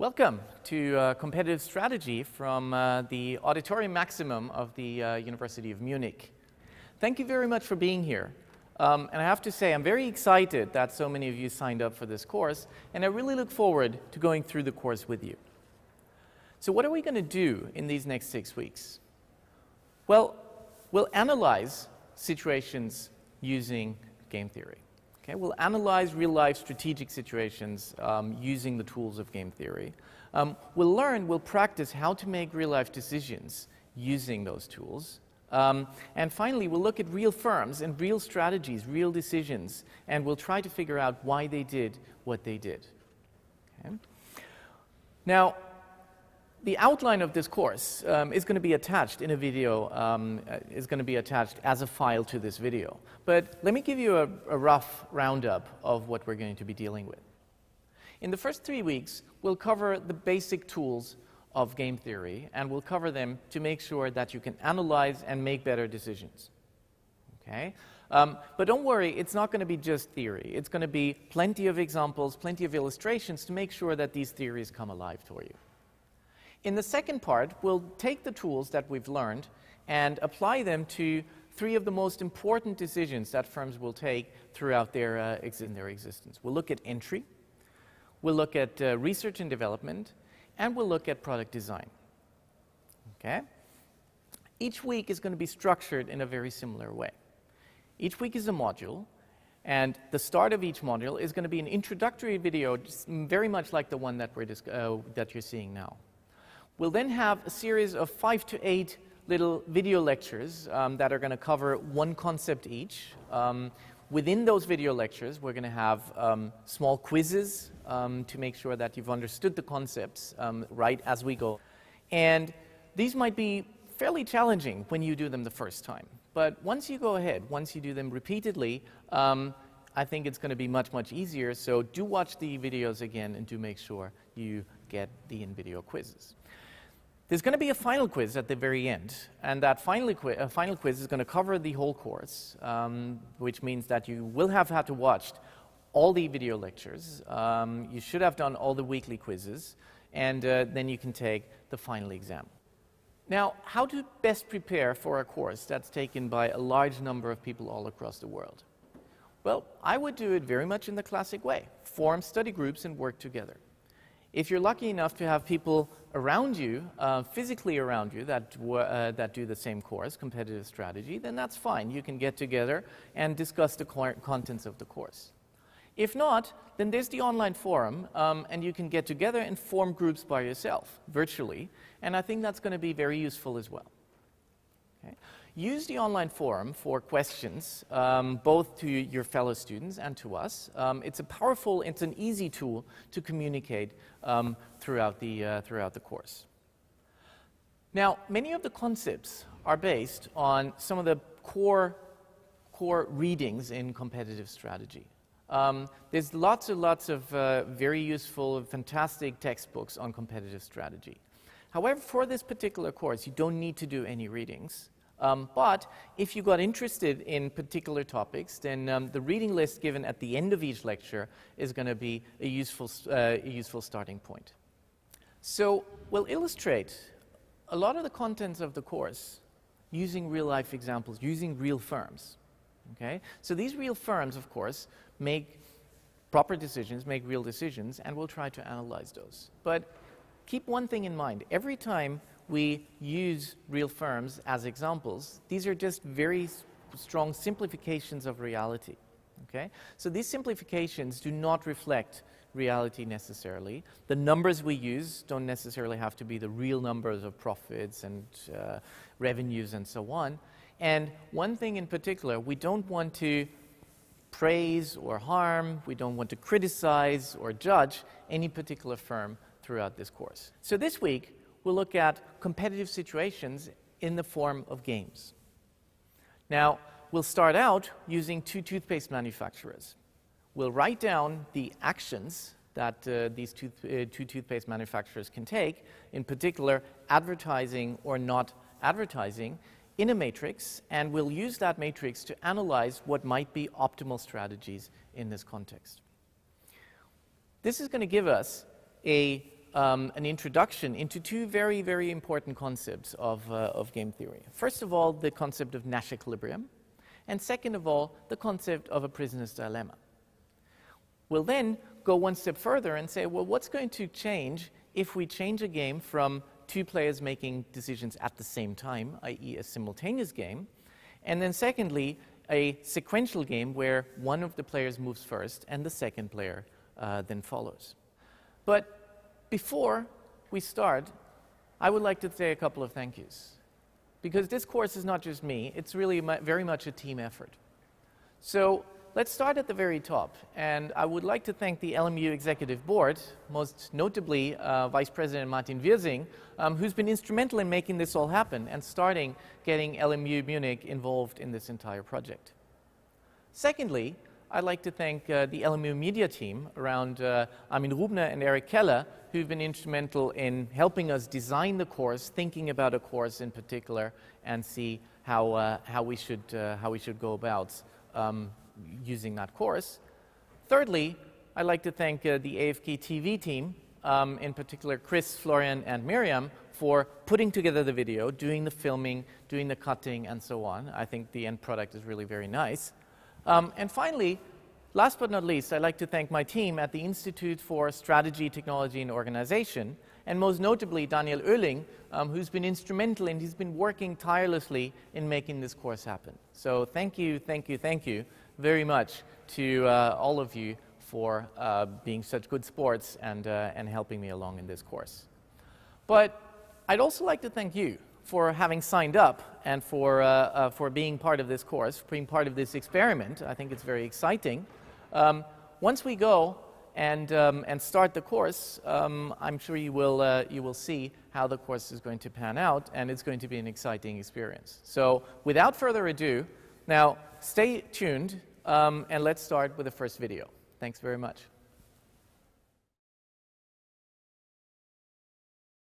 Welcome to Competitive Strategy from the Auditorium Maximum of the University of Munich. Thank you very much for being here. And I have to say, I'm very excited that so many of you signed up for this course, and I really look forward to going through the course with you. So what are we going to do in these next 6 weeks? Well, we'll analyze situations using game theory. Okay, we'll analyze real-life strategic situations using the tools of game theory. We'll practice how to make real-life decisions using those tools. And finally, we'll look at real firms and real strategies, real decisions, and we'll try to figure out why they did what they did. Okay? Now, the outline of this course is going to be attached in a video, is going to be attached as a file to this video. But let me give you a rough roundup of what we're going to be dealing with. In the first 3 weeks, we'll cover the basic tools of game theory, and we'll cover them to make sure that you can analyze and make better decisions. Okay? But don't worry, it's not going to be just theory. It's going to be plenty of examples, plenty of illustrations to make sure that these theories come alive for you. In the second part, we'll take the tools that we've learned and apply them to 3 of the most important decisions that firms will take throughout their existence. We'll look at entry, we'll look at research and development, and we'll look at product design. Okay? Each week is going to be structured in a very similar way. Each week is a module, and the start of each module is going to be an introductory video, just very much like the one that you're seeing now. We'll then have a series of 5 to 8 little video lectures that are going to cover one concept each. Within those video lectures, we're going to have small quizzes to make sure that you've understood the concepts right as we go. And these might be fairly challenging when you do them the first time. But once you go ahead, once you do them repeatedly, I think it's going to be much, much easier. So do watch the videos again and do make sure you get the in-video quizzes. There's going to be a final quiz at the very end, and that final quiz is going to cover the whole course, which means that you will have had to watch all the video lectures. You should have done all the weekly quizzes, and then you can take the final exam. Now, how to best prepare for a course that's taken by a large number of people all across the world? Well, I would do it very much in the classic way. Form study groups and work together. If you're lucky enough to have people around you, physically around you, that do the same course, competitive strategy, then that's fine. You can get together and discuss the contents of the course. If not, then there's the online forum, and you can get together and form groups by yourself, virtually, and I think that's going to be very useful as well. Okay? Use the online forum for questions, both to your fellow students and to us. It's an easy tool to communicate throughout the course. Now, many of the concepts are based on some of the core readings in competitive strategy. There's lots and lots of very useful, fantastic textbooks on competitive strategy. However, for this particular course, you don't need to do any readings. But if you got interested in particular topics, then the reading list given at the end of each lecture is going to be a useful starting point. So we'll illustrate a lot of the contents of the course using real-life examples, using real firms. Okay? So these real firms, of course, make proper decisions, make real decisions, and we'll try to analyze those. But keep one thing in mind. Every time we use real firms as examples, these are just very strong simplifications of reality. Okay? So these simplifications do not reflect reality necessarily. The numbers we use don't necessarily have to be the real numbers of profits and revenues and so on. And one thing in particular, we don't want to praise or harm, we don't want to criticize or judge any particular firm throughout this course. So this week, we'll look at competitive situations in the form of games. Now, we'll start out using 2 toothpaste manufacturers. We'll write down the actions that these two toothpaste manufacturers can take, in particular, advertising or not advertising, in a matrix, and we'll use that matrix to analyze what might be optimal strategies in this context. This is going to give us a an introduction into two very, very important concepts of game theory. First of all, the concept of Nash equilibrium, and second of all, the concept of a prisoner's dilemma. We'll then go one step further and say, well, what's going to change if we change a game from two players making decisions at the same time, i.e. a simultaneous game, and then secondly, a sequential game where one of the players moves first and the second player then follows. But before we start, I would like to say a couple of thank yous. Because this course is not just me, it's really very much a team effort. So let's start at the very top. And I would like to thank the LMU Executive Board, most notably Vice President Martin Wirsing, who's been instrumental in making this all happen and getting LMU Munich involved in this entire project. Secondly, I'd like to thank the LMU media team around Armin Rubner and Eric Keller, who've been instrumental in helping us design the course, thinking about a course in particular, and see how we should go about using that course. Thirdly, I'd like to thank the AFK TV team, in particular Chris, Florian, and Miriam, for putting together the video, doing the filming, doing the cutting, and so on. I think the end product is really very nice. And finally, last but not least, I'd like to thank my team at the Institute for Strategy, Technology, and Organization, and most notably Daniel Oehling, who's been instrumental and he's been working tirelessly in making this course happen. So thank you very much to all of you for being such good sports and helping me along in this course. But I'd also like to thank you for having signed up and for being part of this course, being part of this experiment. I think it's very exciting. Once we go and start the course, I'm sure you will see how the course is going to pan out, and it's going to be an exciting experience. So without further ado, now stay tuned, and let's start with the first video. Thanks very much.